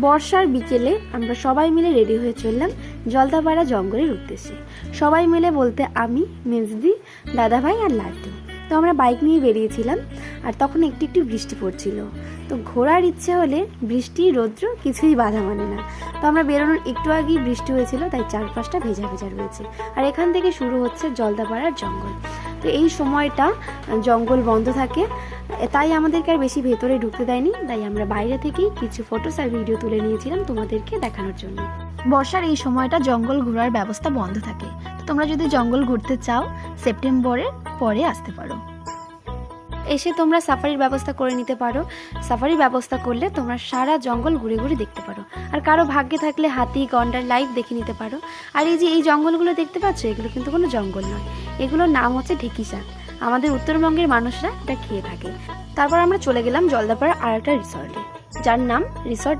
বর্ষার বিকেলে আমরা সবাই মিলে রেডি হয়ে চললাম জলদাপাড়া জঙ্গলের উদ্দেশ্যে। সবাই মিলে বলতে আমি, মেজদি, দাদাভাই আর লাড্ডু। তো আমরা বাইক নিয়ে বেরিয়েছিলাম, আর তখন একটু একটু বৃষ্টি পড়ছিল। তো ঘোরার ইচ্ছে হলে বৃষ্টি রৌদ্র কিছুই বাধা মানে না। তো আমরা বেরোনোর একটু আগেই বৃষ্টি হয়েছিল, তাই চারপাশটা ভেজা ভেজা রয়েছে। আর এখান থেকে শুরু হচ্ছে জলদাপাড়ার জঙ্গল। তো এই সময়টা জঙ্গল বন্ধ থাকে, তাই আমাদেরকে আর বেশি ভেতরে ঢুকতে দেয়নি। তাই আমরা বাইরে থেকেই কিছু ফটোস আর ভিডিও তুলে নিয়েছিলাম তোমাদেরকে দেখানোর জন্য। বর্ষার এই সময়টা জঙ্গল ঘোরার ব্যবস্থা বন্ধ থাকে। তো তোমরা যদি জঙ্গল ঘুরতে চাও সেপ্টেম্বরের পরে আসতে পারো। এসে তোমরা সাফারির ব্যবস্থা করে নিতে পারো। সাফারির ব্যবস্থা করলে তোমরা সারা জঙ্গল ঘুরে ঘুরে দেখতে পারো। আর কারো ভাগ্যে থাকলে হাতি, গন্ডার লাইভ দেখে নিতে পারো। আর এই যে এই জঙ্গলগুলো দেখতে পাচ্ছ, এগুলো কিন্তু কোনো জঙ্গল নয়, এগুলোর নাম হচ্ছে ঢেকি শাক। আমাদের উত্তরবঙ্গের মানুষরা এটা খেয়ে থাকে। তারপর আমরা চলে গেলাম জলদাপাড়ার আর একটা রিসর্টে, যার নাম রিসর্ট